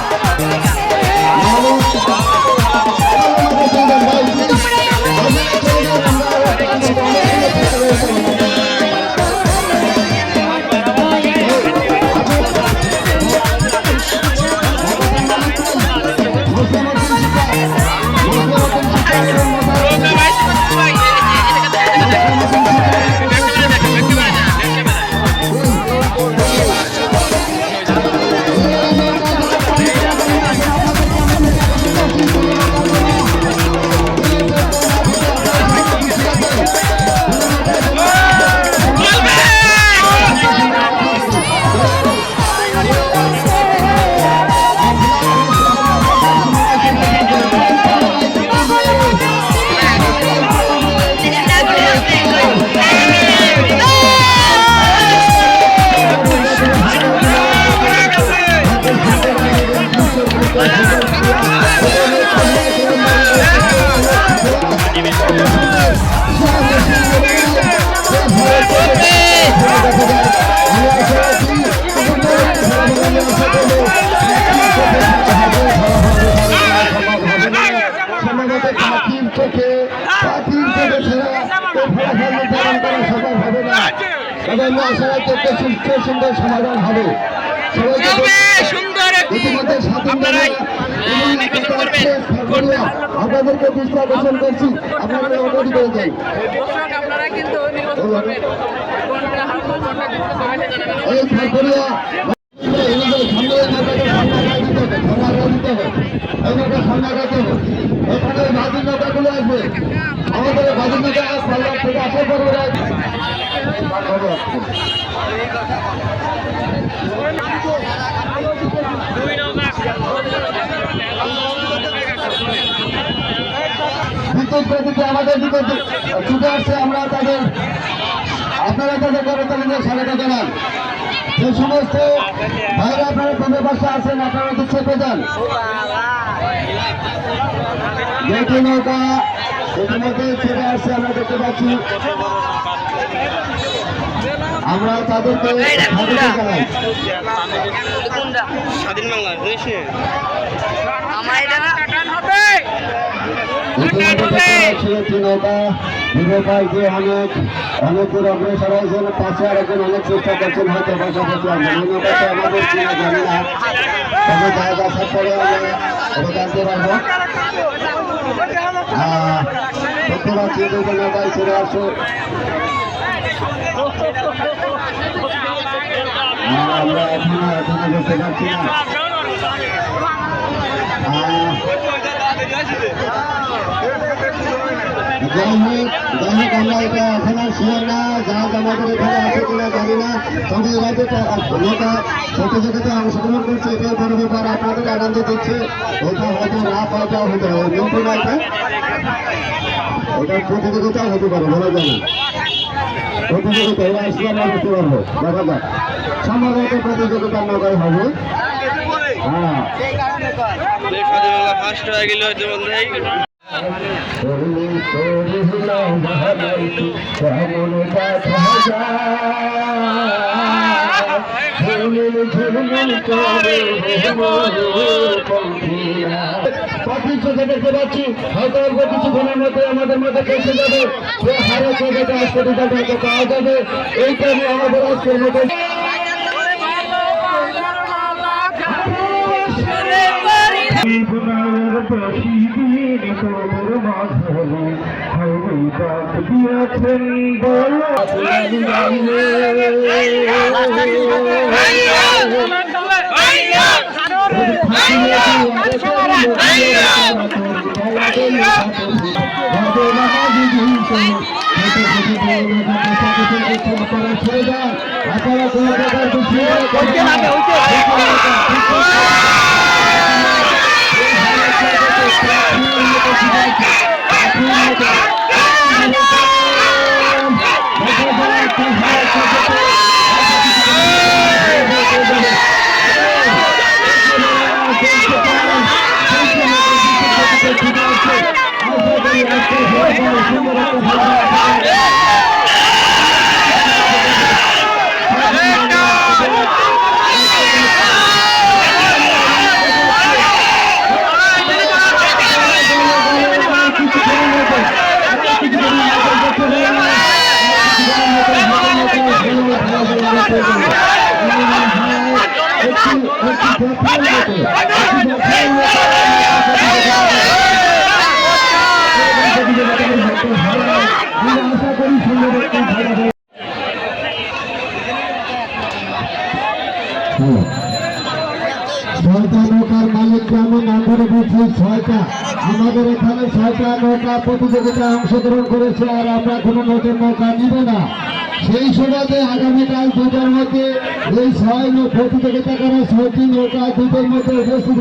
আপনার আমরা আশা রাখি একটা সুন্দর সমাধান হবে। আপনাদেরকে দৃষ্টি আকর্ষণ করছি, আপনারা অনুমতি করে দেন। এই খারপুরিয়া এখানে বাজির নৌকাগুলো আসবে, আমাদের বাজির নৌকা পাল্লা থেকে আসার পর বিদ্যুৎ গতিতে আমাদের দিকে ছুটে আসছে। আমরা তাদের আপনারা তাদের করতালিদের স্বাগত জানান। যে সমস্ত ভাইরা আপনারা পূর্ব পাশে আছেন আপনারা তো চেপে যান। যেটি নৌকা ইতিমধ্যে ছেড়ে আসছে আমরা দেখতে পাচ্ছি। আমরা তাদেরকে জানাই স্বাধীন বাংলাদেশ নৌকা বিবেকায় যে অনেক দূর অগ্রসর হয়েছেন, পাশে আরেকজন অনেক চেষ্টা করছেন, হয়তো পাশাপাশি আসবেন। এই নৌকাতে আমাদের চিনা জানি না, তবে জায়গা আসার পরে আমরা এটা জানতে পারবো। দেখতে পাচ্ছি দুটো নৌকায় ছেড়ে আসো। আমরা এখনো দেখতে পাচ্ছি না। যাই হোক আমরা এটা এখন আর শিওর না, জাহাজ আমাদের এখানে আছে কিনা জানি না, তবে এরা যে নৌকা প্রতিযোগিতায় অংশগ্রহণ করছে এটাই বড় ব্যাপার, আপনাদের আনন্দ দিচ্ছে। এটা হয়তো না পাওয়াটাও হতে পারে, কিন্তু না এটার প্রতিযোগিতাও হতে পারে, বলা যায় না। প্রতিযোগিতা এরা আসলে আমরা বুঝতে পারবো, দেখা যাক। সম্ভবত প্রতিযোগিতার নৌকায় হবে। হ্যাঁ ফার্স্ট হয়ে গেল হয়তো বন্ধু দেখতে পাচ্ছি হয়তো অল্প কিছুক্ষণের মধ্যে আমাদের মধ্যে পৌঁছে যাবে। হারে জায়গাটা হাসপাতালটা পাওয়া যাবে। এইটা নিয়ে আমাদের আজকের মধ্যে দিয়েছেন ছয়টা নৌকার মালিককে আমি নাম ধরে বলছি। ছয়টা আমাদের এখানে 6টা নৌকা প্রতিযোগিতায় অংশগ্রহণ করেছে, আর আমরা কোনো নতুন নৌকা নিবে না। সেই সুবাদে আগামীকাল 2টার মধ্যে এই 6 প্রতিযোগিতা করা 6টি নৌকা 2টার মধ্যে উপস্থিত